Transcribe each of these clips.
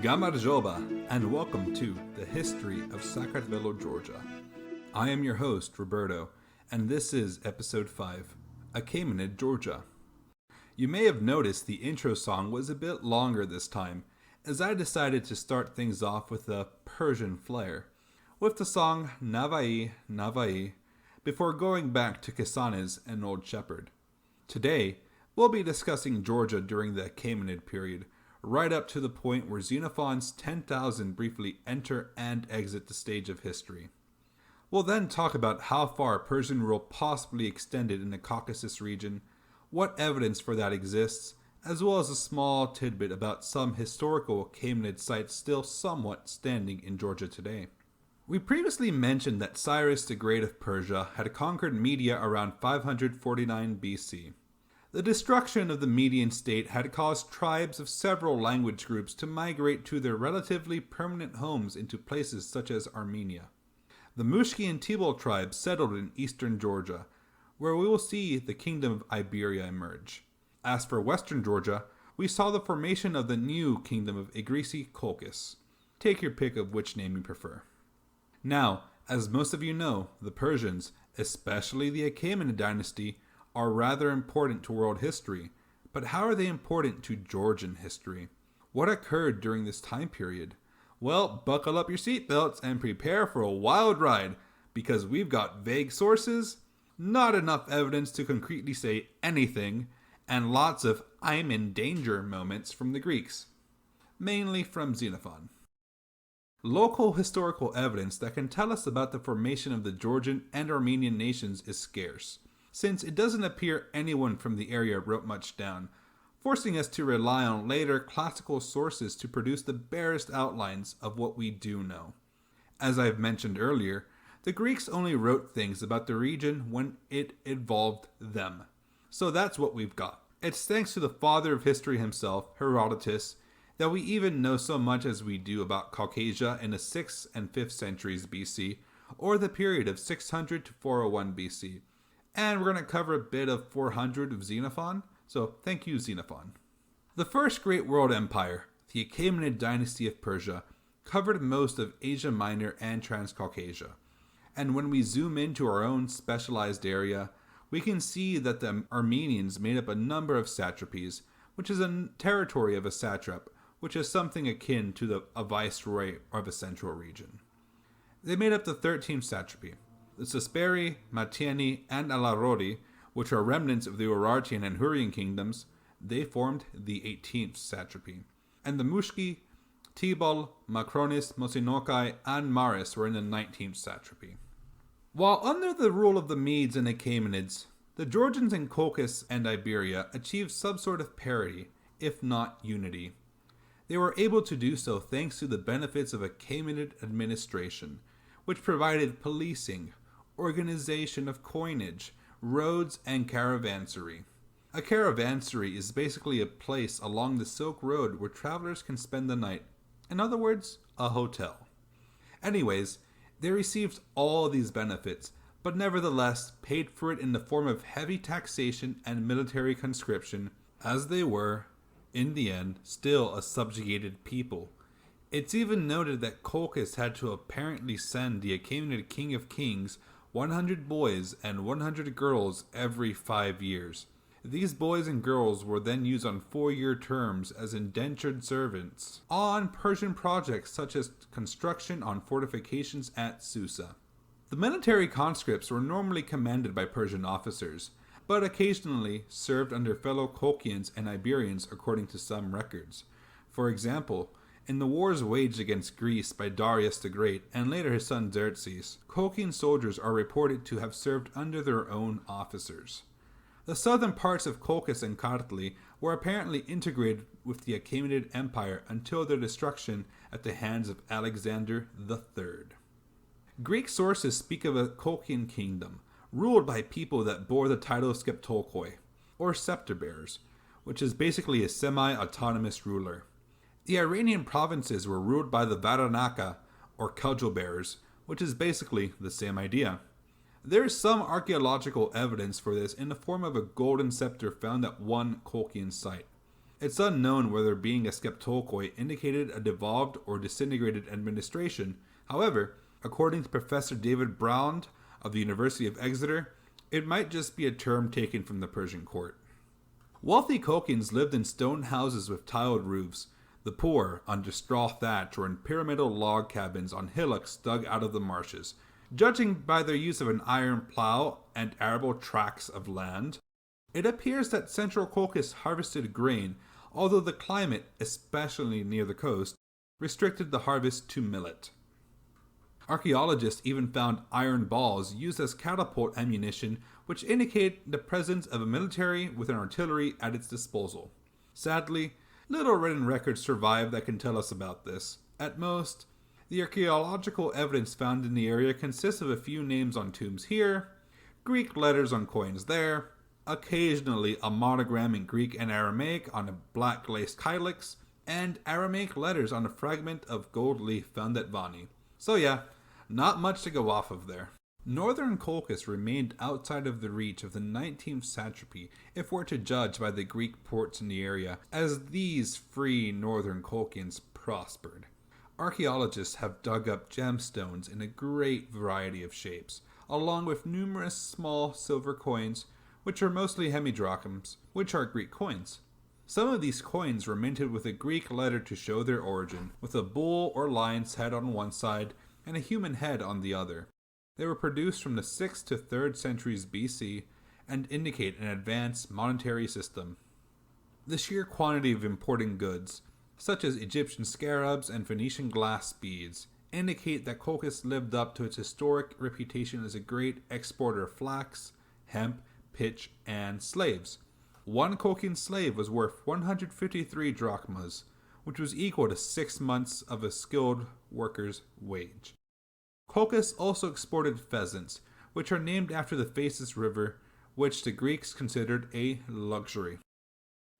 Gamarjoba, and welcome to the History of Sakartvelo, Georgia. I am your host, Roberto, and this is Episode 5, Achaemenid, Georgia. You may have noticed the intro song was a bit longer this time, as I decided to start things off with a Persian flair, with the song Navai, Navai, before going back to Kasanes and Old Shepherd. Today, we'll be discussing Georgia during the Achaemenid period, right up to the point where Xenophon's 10,000 briefly enter and exit the stage of history. We'll then talk about how far Persian rule possibly extended in the Caucasus region, what evidence for that exists, as well as a small tidbit about some historical Achaemenid sites still somewhat standing in Georgia today. We previously mentioned that Cyrus the Great of Persia had conquered Media around 549 BC. The destruction of the Median state had caused tribes of several language groups to migrate to their relatively permanent homes into places such as Armenia. The Mushki and Tibol tribes settled in eastern Georgia, where we will see the kingdom of Iberia emerge. As for western Georgia, we saw the formation of the new kingdom of Egrisi-Colchis. Take your pick of which name you prefer. Now, as most of you know, the Persians, especially the Achaemenid dynasty, are rather important to world history, but how are they important to Georgian history? What occurred during this time period? Well, buckle up your seatbelts and prepare for a wild ride, because we've got vague sources, not enough evidence to concretely say anything, and lots of I'm in danger moments from the Greeks, mainly from Xenophon. Local historical evidence that can tell us about the formation of the Georgian and Armenian nations is scarce, since it doesn't appear anyone from the area wrote much down, forcing us to rely on later classical sources to produce the barest outlines of what we do know. As I've mentioned earlier, the Greeks only wrote things about the region when it involved them. So that's what we've got. It's thanks to the father of history himself, Herodotus, that we even know so much as we do about Caucasia in the 6th and 5th centuries BC, or the period of 600 to 401 BC. And we're going to cover a bit of 400 of Xenophon, so thank you, Xenophon. The first great world empire, the Achaemenid dynasty of Persia, covered most of Asia Minor and Transcaucasia. And when we zoom into our own specialized area, we can see that the Armenians made up a number of satrapies, which is a territory of a satrap, which is something akin to a viceroy of a central region. They made up the 13th satrapy. The Susperi, Matiani, and Alarodi, which are remnants of the Urartian and Hurrian kingdoms, they formed the 18th satrapy. And the Mushki, Tibol, Macronis, Mosinokai, and Maris were in the 19th satrapy. While under the rule of the Medes and Achaemenids, the Georgians in Colchis and Iberia achieved some sort of parity, if not unity. They were able to do so thanks to the benefits of Achaemenid administration, which provided policing, organization of coinage, roads, and caravansary. A caravansary is basically a place along the Silk Road where travelers can spend the night. In other words, a hotel. Anyways, they received all these benefits, but nevertheless paid for it in the form of heavy taxation and military conscription, as they were, in the end, still a subjugated people. It's even noted that Colchis had to apparently send the Achaemenid king of kings 100 boys and 100 girls every 5 years. These boys and girls were then used on 4-year terms as indentured servants on Persian projects such as construction on fortifications at Susa. The military conscripts were normally commanded by Persian officers, but occasionally served under fellow Colchians and Iberians according to some records. For example, in the wars waged against Greece by Darius the Great and later his son Xerxes, Colchian soldiers are reported to have served under their own officers. The southern parts of Colchis and Kartli were apparently integrated with the Achaemenid Empire until their destruction at the hands of Alexander III. Greek sources speak of a Colchian kingdom, ruled by people that bore the title of Skeptolkoi, or scepter bearers, which is basically a semi-autonomous ruler. The Iranian provinces were ruled by the Varanaka, or cudgel bearers, which is basically the same idea. There is some archaeological evidence for this in the form of a golden scepter found at one Colchian site. It's unknown whether being a skeptokoi indicated a devolved or disintegrated administration. However, according to Professor David Brown of the University of Exeter, it might just be a term taken from the Persian court. Wealthy Kokians lived in stone houses with tiled roofs, the poor under straw thatch or in pyramidal log cabins on hillocks dug out of the marshes. Judging by their use of an iron plow and arable tracts of land, it appears that Central Caucasus harvested grain, although the climate, especially near the coast, restricted the harvest to millet. Archaeologists even found iron balls used as catapult ammunition, which indicate the presence of a military with an artillery at its disposal. Sadly, little written records survive that can tell us about this. At most, the archaeological evidence found in the area consists of a few names on tombs here, Greek letters on coins there, occasionally a monogram in Greek and Aramaic on a black laced kylix, and Aramaic letters on a fragment of gold leaf found at Vani. So yeah, not much to go off of there. Northern Caucasus remained outside of the reach of the 19th satrapy if we're to judge by the Greek ports in the area, as these free northern Caucasians prospered. Archaeologists have dug up gemstones in a great variety of shapes, along with numerous small silver coins, which are mostly hemidrachms, which are Greek coins. Some of these coins were minted with a Greek letter to show their origin, with a bull or lion's head on one side and a human head on the other. They were produced from the 6th to 3rd centuries BC and indicate an advanced monetary system. The sheer quantity of importing goods, such as Egyptian scarabs and Phoenician glass beads, indicate that Caucasus lived up to its historic reputation as a great exporter of flax, hemp, pitch, and slaves. One Caucasian slave was worth 153 drachmas, which was equal to 6 months of a skilled worker's wage. Caucasus also exported pheasants, which are named after the Phasis River, which the Greeks considered a luxury.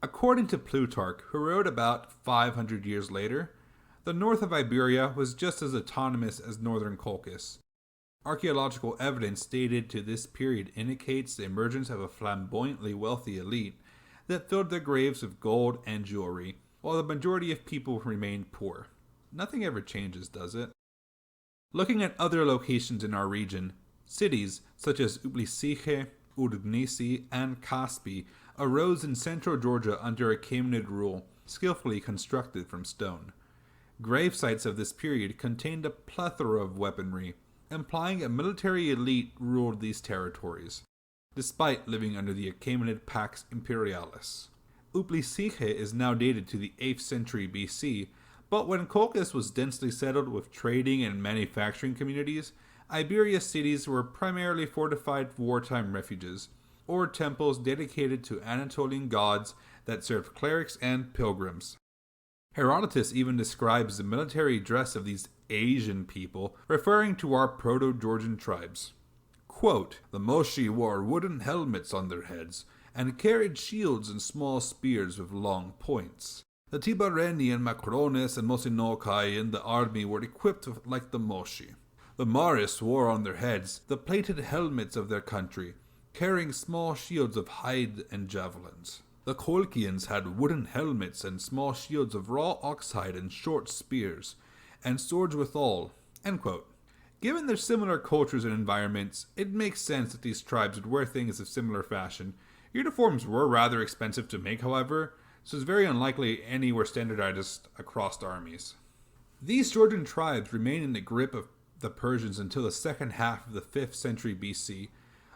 According to Plutarch, who wrote about 500 years later, the north of Iberia was just as autonomous as northern Caucasus. Archaeological evidence dated to this period indicates the emergence of a flamboyantly wealthy elite that filled their graves with gold and jewelry, while the majority of people remained poor. Nothing ever changes, does it? Looking at other locations in our region, cities such as Ublisiche, Udgnisi, and Caspi arose in central Georgia under Achaemenid rule, skillfully constructed from stone. Grave sites of this period contained a plethora of weaponry, implying a military elite ruled these territories, despite living under the Achaemenid Pax Imperialis. Ublisiche is now dated to the 8th century BC, but when Caucasus was densely settled with trading and manufacturing communities, Iberia's cities were primarily fortified wartime refuges, or temples dedicated to Anatolian gods that served clerics and pilgrims. Herodotus even describes the military dress of these Asian people, referring to our Proto-Georgian tribes. Quote, "The Moshi wore wooden helmets on their heads, and carried shields and small spears with long points. The Tibareni and Macrones and Mosinokai in the army were equipped like the Moshi. The Maris wore on their heads the plated helmets of their country, carrying small shields of hide and javelins. The Colchians had wooden helmets and small shields of raw oxhide and short spears, and swords withal." End quote. Given their similar cultures and environments, it makes sense that these tribes would wear things of similar fashion. Uniforms were rather expensive to make, however, so it's very unlikely any were standardized across armies. These Georgian tribes remained in the grip of the Persians until the second half of the 5th century BC,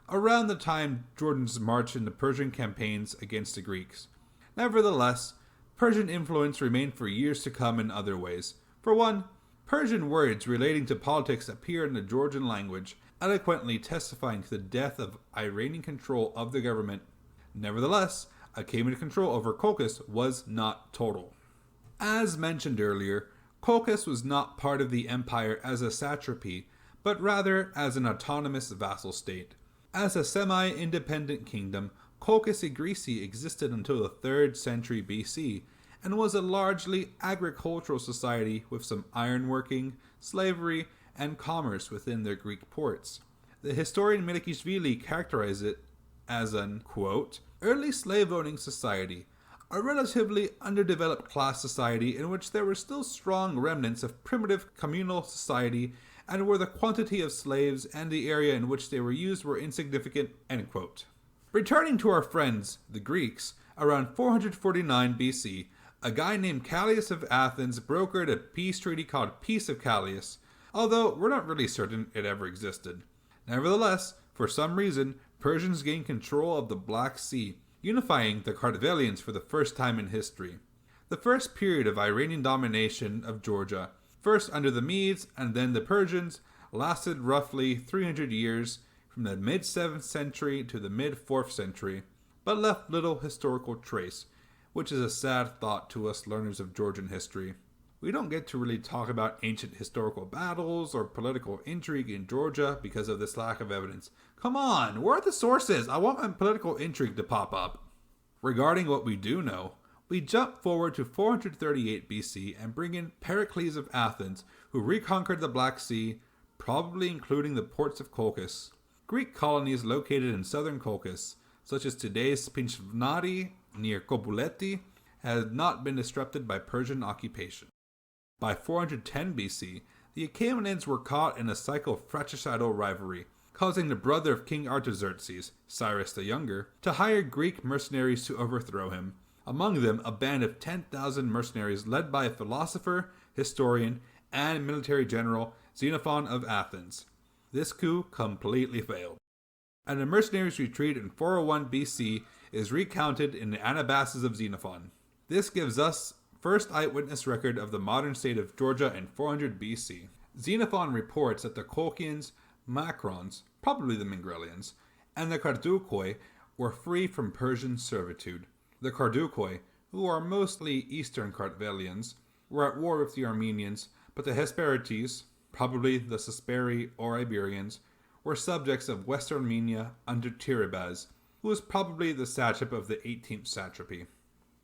around the time Georgians marched in the Persian campaigns against the Greeks. Nevertheless, Persian influence remained for years to come in other ways. For one, Persian words relating to politics appear in the Georgian language, eloquently testifying to the death of Iranian control of the government. Nevertheless, Achaemenid control over Caucasus was not total. As mentioned earlier, Caucasus was not part of the empire as a satrapy, but rather as an autonomous vassal state. As a semi-independent kingdom, Caucasus Agrisi existed until the 3rd century BC, and was a largely agricultural society with some ironworking, slavery, and commerce within their Greek ports. The historian Milikishvili characterized it as an, quote, "early slave-owning society, a relatively underdeveloped class society in which there were still strong remnants of primitive communal society and where the quantity of slaves and the area in which they were used were insignificant, end quote. Returning to our friends, the Greeks, around 449 BC, a guy named Callias of Athens brokered a peace treaty called Peace of Callias, although we're not really certain it ever existed. Nevertheless, for some reason, Persians gained control of the Black Sea, unifying the Kartvelians for the first time in history. The first period of Iranian domination of Georgia, first under the Medes and then the Persians, lasted roughly 300 years, from the mid-7th century to the mid-4th century, but left little historical trace, which is a sad thought to us learners of Georgian history. We don't get to really talk about ancient historical battles or political intrigue in Georgia because of this lack of evidence. Come on, where are the sources? I want my political intrigue to pop up. Regarding what we do know, we jump forward to 438 BC and bring in Pericles of Athens, who reconquered the Black Sea, probably including the ports of Colchis. Greek colonies located in southern Colchis, such as today's Pinchnari near Kobuleti, had not been disrupted by Persian occupation. By 410 BC, the Achaemenids were caught in a cycle of fratricidal rivalry, causing the brother of King Artaxerxes, Cyrus the Younger, to hire Greek mercenaries to overthrow him. Among them, a band of 10,000 mercenaries led by a philosopher, historian, and military general, Xenophon of Athens. This coup completely failed, and the mercenaries' retreat in 401 BC is recounted in the Anabasis of Xenophon. This gives us first eyewitness record of the modern state of Georgia in 400 BC. Xenophon reports that the Colchians, Macrons, probably the Mingrelians, and the Carducoi were free from Persian servitude. The Carducoi, who are mostly Eastern Kartvelians, were at war with the Armenians, but the Hesperites, probably the Susperi or Iberians, were subjects of West Armenia under Tiribaz, who was probably the satrap of the 18th satrapy.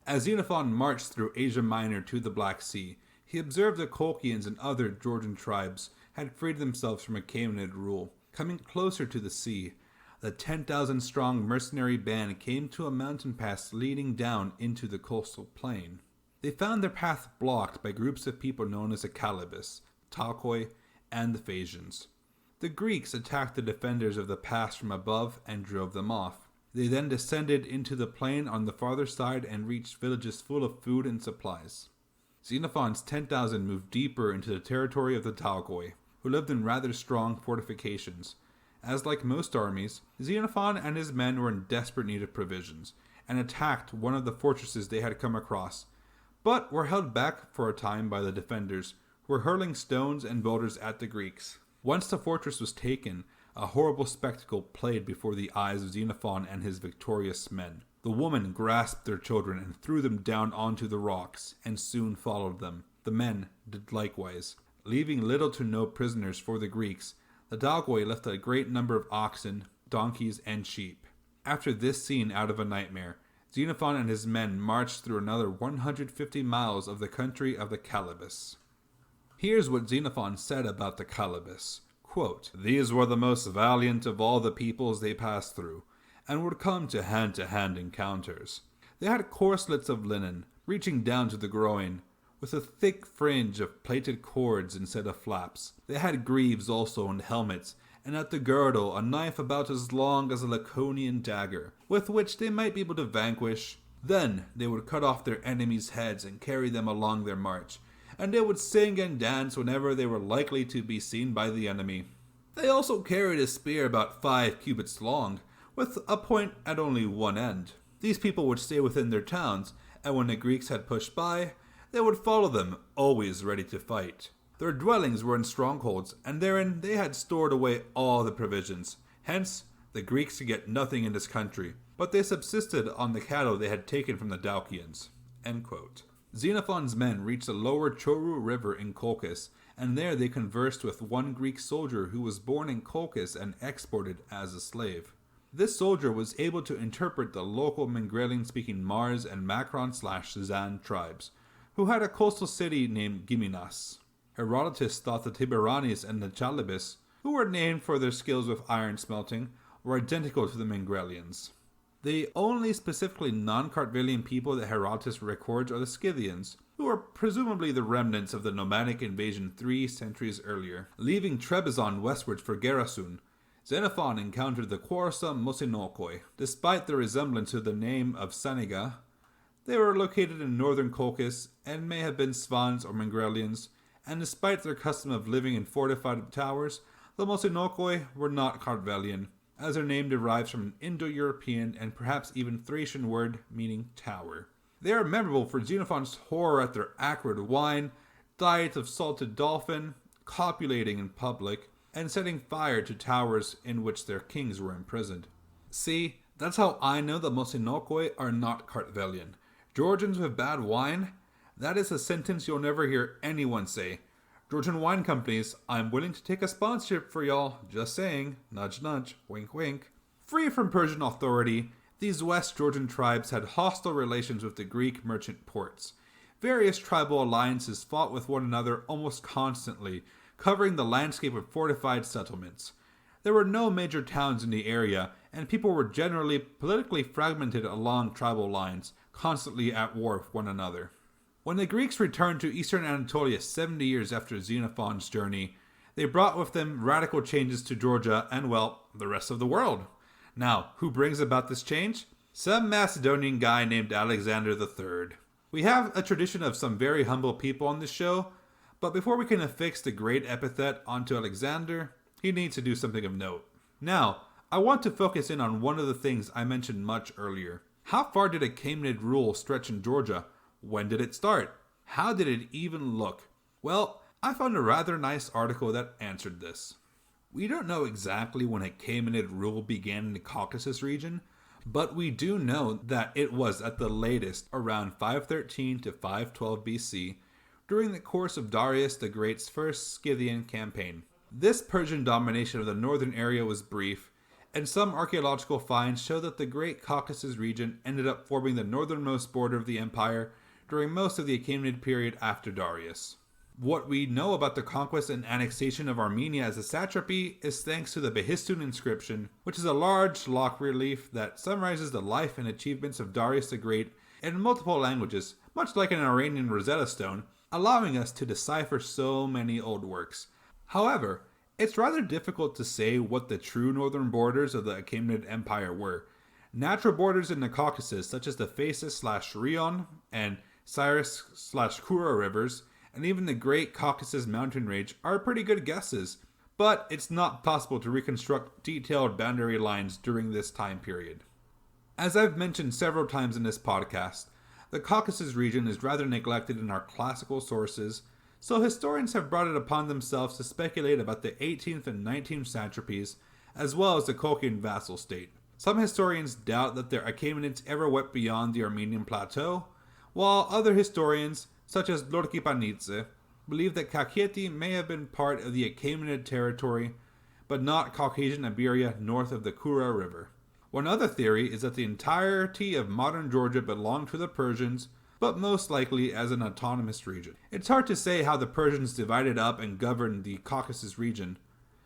As Xenophon marched through Asia Minor to the Black Sea, he observed the Colchians and other Georgian tribes had freed themselves from Achaemenid rule. Coming closer to the sea, the 10,000-strong mercenary band came to a mountain pass leading down into the coastal plain. They found their path blocked by groups of people known as the Calibus, Talkoi, and the Phasians. The Greeks attacked the defenders of the pass from above and drove them off. They then descended into the plain on the farther side and reached villages full of food and supplies. Xenophon's 10,000 moved deeper into the territory of the Talkoi, who lived in rather strong fortifications. As like most armies, Xenophon and his men were in desperate need of provisions, and attacked one of the fortresses they had come across, but were held back for a time by the defenders, who were hurling stones and boulders at the Greeks. Once the fortress was taken, a horrible spectacle played before the eyes of Xenophon and his victorious men. The women grasped their children and threw them down onto the rocks, and soon followed them. The men did likewise. Leaving little to no prisoners for the Greeks, the Talkoi left a great number of oxen, donkeys, and sheep. After this scene out of a nightmare, Xenophon and his men marched through another 150 miles of the country of the Calibus. Here's what Xenophon said about the Calibus. Quote, "These were the most valiant of all the peoples they passed through, and would come to hand encounters. They had corselets of linen, reaching down to the groin, with a thick fringe of plaited cords instead of flaps. They had greaves also and helmets, and at the girdle a knife about as long as a Laconian dagger, with which they might be able to vanquish. Then they would cut off their enemies' heads and carry them along their march, and they would sing and dance whenever they were likely to be seen by the enemy. They also carried a spear about 5 cubits long, with a point at only one end. These people would stay within their towns, and when the Greeks had pushed by, they would follow them, always ready to fight. Their dwellings were in strongholds, and therein they had stored away all the provisions. Hence, the Greeks could get nothing in this country, but they subsisted on the cattle they had taken from the Dalcians." End quote. Xenophon's men reached the lower Choru River in Colchis, and there they conversed with one Greek soldier who was born in Colchis and exported as a slave. This soldier was able to interpret the local Mingrelian-speaking Mars and Macron/Zan tribes, who had a coastal city named Giminas. Herodotus thought the Tiberanes and the Chalybis, who were named for their skills with iron smelting, were identical to the Mingrelians. The only specifically non-Kartvelian people that Herodotus records are the Scythians, who are presumably the remnants of the nomadic invasion 3 centuries earlier. Leaving Trebizond westwards for Gerasun, Xenophon encountered the quarrelsome Mosinokoi. Despite the resemblance to the name of Saniga, they were located in northern Caucasus and may have been Svans or Mingrelians, and despite their custom of living in fortified towers, the Mosinokoi were not Kartvelian, as their name derives from an Indo-European and perhaps even Thracian word meaning tower. They are memorable for Xenophon's horror at their acrid wine, diet of salted dolphin, copulating in public, and setting fire to towers in which their kings were imprisoned. See, that's how I know the Mosinokoi are not Kartvelian. Georgians with bad wine? That is a sentence you'll never hear anyone say. Georgian wine companies, I'm willing to take a sponsorship for y'all, just saying, nudge nudge, wink wink. Free from Persian authority, these West Georgian tribes had hostile relations with the Greek merchant ports. Various tribal alliances fought with one another almost constantly, covering the landscape of fortified settlements. There were no major towns in the area, and people were generally politically fragmented along tribal lines, constantly at war with one another. When the Greeks returned to eastern Anatolia 70 years after Xenophon's journey, they brought with them radical changes to Georgia and, well, the rest of the world. Now, who brings about this change? Some Macedonian guy named Alexander III. We have a tradition of some very humble people on this show, but before we can affix the great epithet onto Alexander, he needs to do something of note. Now, I want to focus in on one of the things I mentioned much earlier. How far did Achaemenid rule stretch in Georgia? When did it start? How did it even look? Well, I found a rather nice article that answered this. We don't know exactly when Achaemenid rule began in the Caucasus region, but we do know that it was at the latest around 513 to 512 BC, during the course of Darius the Great's first Scythian campaign. This Persian domination of the northern area was brief, and some archaeological finds show that the Great Caucasus region ended up forming the northernmost border of the empire during most of the Achaemenid period after Darius. What we know about the conquest and annexation of Armenia as a satrapy is thanks to the Behistun inscription, which is a large block relief that summarizes the life and achievements of Darius the Great in multiple languages, much like an Iranian Rosetta Stone, allowing us to decipher so many old works. However, it's rather difficult to say what the true northern borders of the Achaemenid Empire were. Natural borders in the Caucasus, such as the Phasis/Rion and Cyrus/Kura rivers, and even the Great Caucasus mountain range are pretty good guesses, but it's not possible to reconstruct detailed boundary lines during this time period. As I've mentioned several times in this podcast, the Caucasus region is rather neglected in our classical sources, so historians have brought it upon themselves to speculate about the 18th and 19th satrapies, as well as the Kolkhian vassal state. Some historians doubt that the Achaemenids ever went beyond the Armenian plateau, while other historians, such as Lorkipanidze, believe that Kakheti may have been part of the Achaemenid territory, but not Caucasian Iberia north of the Kura River. One other theory is that the entirety of modern Georgia belonged to the Persians, but most likely as an autonomous region. It's hard to say how the Persians divided up and governed the Caucasus region.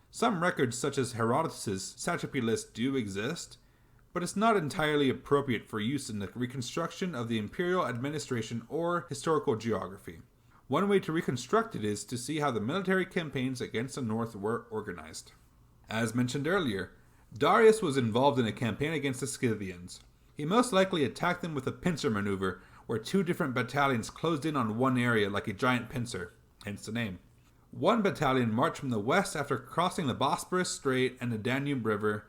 Some records, such as Herodotus' satrapy list, do exist, but it's not entirely appropriate for use in the reconstruction of the imperial administration or historical geography. One way to reconstruct it is to see how the military campaigns against the north were organized. As mentioned earlier, Darius was involved in a campaign against the Scythians. He most likely attacked them with a pincer maneuver, where two different battalions closed in on one area like a giant pincer, hence the name. One battalion marched from the west after crossing the Bosporus Strait and the Danube River,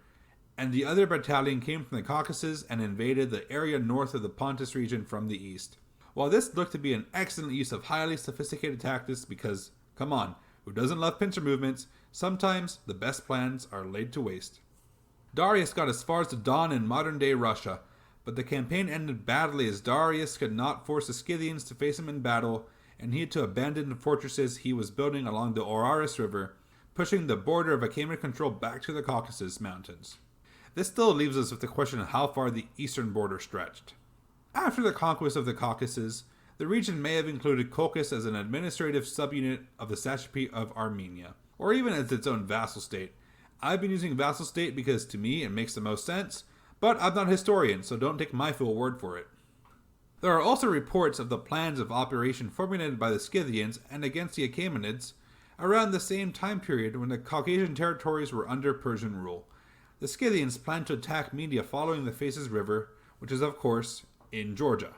and the other battalion came from the Caucasus and invaded the area north of the Pontus region from the east. While this looked to be an excellent use of highly sophisticated tactics because, come on, who doesn't love pincer movements, sometimes the best plans are laid to waste. Darius got as far as the Don in modern-day Russia, but the campaign ended badly as Darius could not force the Scythians to face him in battle, and he had to abandon the fortresses he was building along the Oraris River, pushing the border of Achaemenid control back to the Caucasus Mountains. This still leaves us with the question of how far the eastern border stretched. After the conquest of the Caucasus, the region may have included Colchis as an administrative subunit of the satrapy of Armenia, or even as its own vassal state. I've been using vassal state because to me it makes the most sense, But I'm not a historian, so don't take my full word for it. There are also reports of the plans of operation formulated by the Scythians and against the Achaemenids around the same time period when the Caucasian territories were under Persian rule. The Scythians planned to attack Media following the Phasis River, which is of course in Georgia.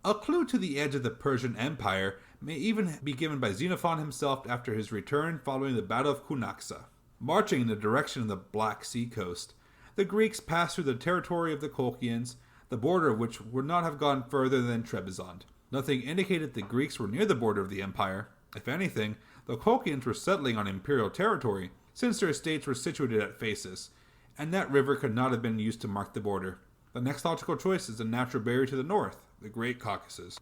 A clue to the edge of the Persian Empire may even be given by Xenophon himself after his return following the Battle of Cunaxa. Marching in the direction of the Black Sea coast, the Greeks passed through the territory of the Colchians, the border of which would not have gone further than Trebizond. Nothing indicated the Greeks were near the border of the empire. If anything, the Colchians were settling on imperial territory, since their estates were situated at Phasis, and that river could not have been used to mark the border. The next logical choice is the natural barrier to the north, the Great Caucasus.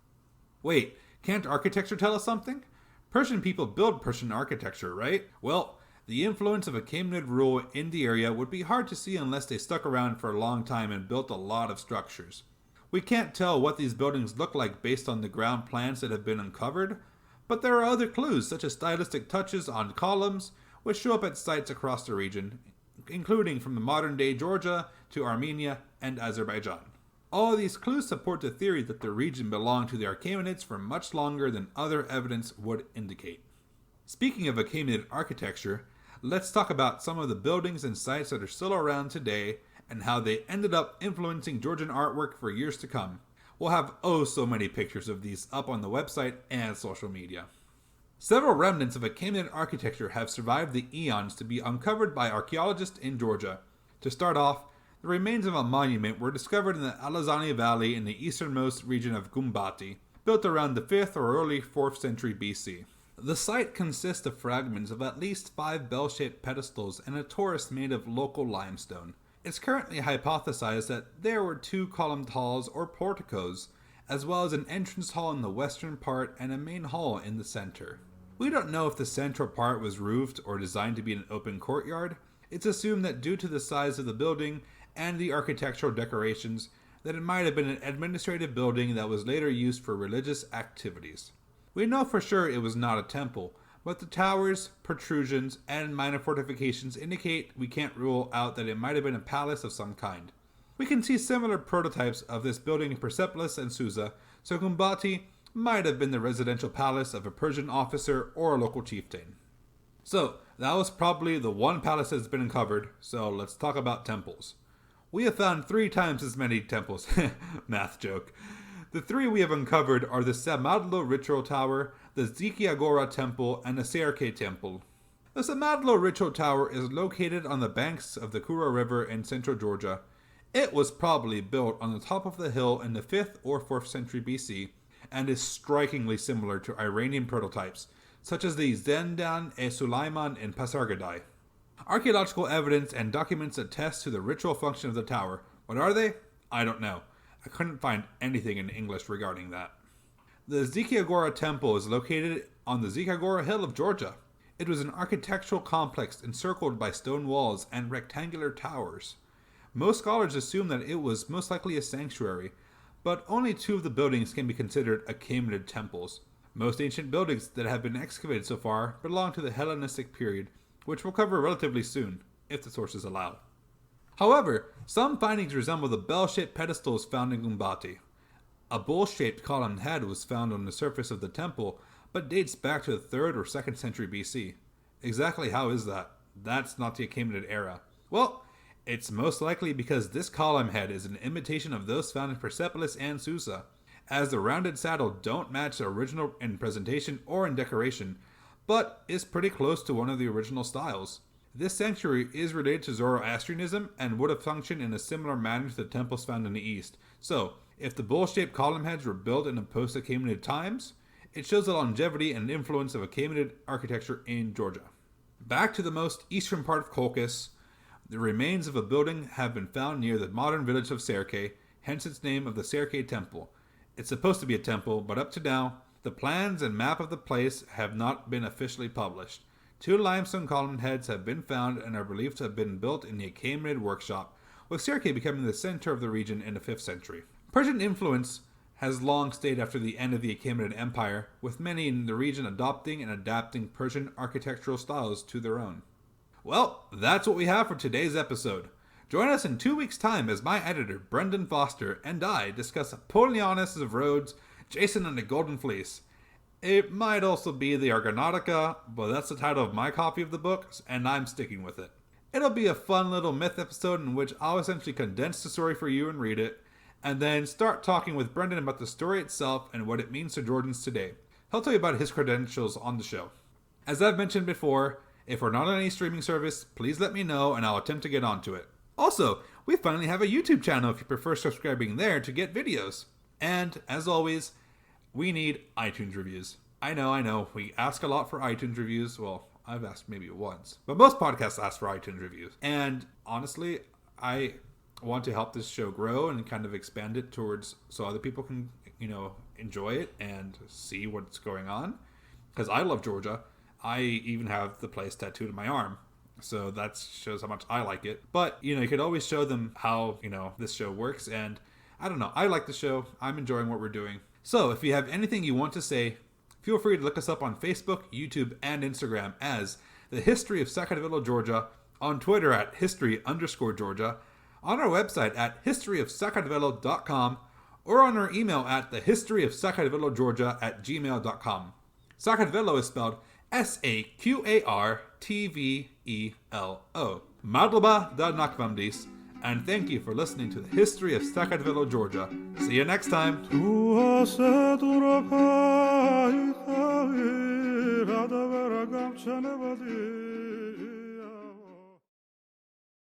Wait, can't architecture tell us something? Persian people build Persian architecture, right? Well, the influence of Achaemenid rule in the area would be hard to see unless they stuck around for a long time and built a lot of structures. We can't tell what these buildings look like based on the ground plans that have been uncovered, but there are other clues such as stylistic touches on columns which show up at sites across the region, including from the modern-day Georgia to Armenia and Azerbaijan. All of these clues support the theory that the region belonged to the Achaemenids for much longer than other evidence would indicate. Speaking of Achaemenid architecture, let's talk about some of the buildings and sites that are still around today and how they ended up influencing Georgian artwork for years to come. We'll have so many pictures of these up on the website and social media. Several remnants of Achaemenid architecture have survived the eons to be uncovered by archaeologists in Georgia. To start off, the remains of a monument were discovered in the Alazani Valley in the easternmost region of Gumbati, built around the 5th or early 4th century BC. The site consists of fragments of at least 5 bell-shaped pedestals and a torus made of local limestone. It's currently hypothesized that there were 2 columned halls or porticos, as well as an entrance hall in the western part and a main hall in the center. We don't know if the central part was roofed or designed to be an open courtyard. It's assumed that due to the size of the building and the architectural decorations, that it might have been an administrative building that was later used for religious activities. We know for sure it was not a temple, but the towers, protrusions, and minor fortifications indicate we can't rule out that it might have been a palace of some kind. We can see similar prototypes of this building in Persepolis and Susa, so Gumbati might have been the residential palace of a Persian officer or a local chieftain. So, that was probably the one palace that's been uncovered, so let's talk about temples. We have found 3 times as many temples. Math joke. The 3 we have uncovered are the Samadhi Ritual Tower, the Zikiagora Temple, and the Serke Temple. The Samadhi Ritual Tower is located on the banks of the Kura River in central Georgia. It was probably built on the top of the hill in the 5th or 4th century BC, and is strikingly similar to Iranian prototypes, such as the Zendan-e-Sulaiman in Pasargadae. Archaeological evidence and documents attest to the ritual function of the tower. What are they? I don't know. I couldn't find anything in English regarding that. The Zikiagora Temple is located on the Zikiagora Hill of Georgia. It was an architectural complex encircled by stone walls and rectangular towers. Most scholars assume that it was most likely a sanctuary, but only 2 of the buildings can be considered Achaemenid temples. Most ancient buildings that have been excavated so far belong to the Hellenistic period, which we'll cover relatively soon, if the sources allow. However, some findings resemble the bell-shaped pedestals found in Gumbati. A bull-shaped columned head was found on the surface of the temple, but dates back to the 3rd or 2nd century BC. Exactly how is that? That's not the Achaemenid era. Well, it's most likely because this column head is an imitation of those found in Persepolis and Susa, as the rounded saddle don't match the original in presentation or in decoration, but is pretty close to one of the original styles. This sanctuary is related to Zoroastrianism and would have functioned in a similar manner to the temples found in the east. So, if the bowl-shaped column heads were built in the post-Achaemenid times, it shows the longevity and influence of Achaemenid architecture in Georgia. Back to the most eastern part of Colchis, the remains of a building have been found near the modern village of Serke, hence its name of the Serke Temple. It's supposed to be a temple, but up to now, the plans and map of the place have not been officially published. 2 limestone column heads have been found and are believed to have been built in the Achaemenid workshop, with Serke becoming the center of the region in the 5th century. Persian influence has long stayed after the end of the Achaemenid Empire, with many in the region adopting and adapting Persian architectural styles to their own. Well, that's what we have for today's episode. Join us in 2 weeks' time as my editor, Brendan Foster, and I discuss Apollonius of Rhodes, Jason and the Golden Fleece. It might also be the Argonautica, but that's the title of my copy of the book, and I'm sticking with it. It'll be a fun little myth episode in which I'll essentially condense the story for you and read it, and then start talking with Brendan about the story itself and what it means to Georgians today. He'll tell you about his credentials on the show. As I've mentioned before, if we're not on any streaming service, please let me know and I'll attempt to get onto it. Also, we finally have a YouTube channel if you prefer subscribing there to get videos. And, as always, we need iTunes reviews. I know, we ask a lot for iTunes reviews. Well, I've asked maybe once, but most podcasts ask for iTunes reviews. And honestly, I want to help this show grow and kind of expand it towards so other people can, enjoy it and see what's going on. Because I love Georgia. I even have the place tattooed on my arm. So that shows how much I like it. But, you could always show them how, this show works. And I don't know. I like the show. I'm enjoying what we're doing. So if you have anything you want to say, feel free to look us up on Facebook, YouTube, and Instagram as The History of Sakartvelo, Georgia, on Twitter at history_Georgia, on our website at historyofsakartvelo.com, or on our email at thehistoryofsakartvelogeorgia@gmail.com. Sakartvelo is spelled Sakartvelo. Madlaba da nakvamdis, and thank you for listening to the History of Sakartvelo, Georgia. See you next time.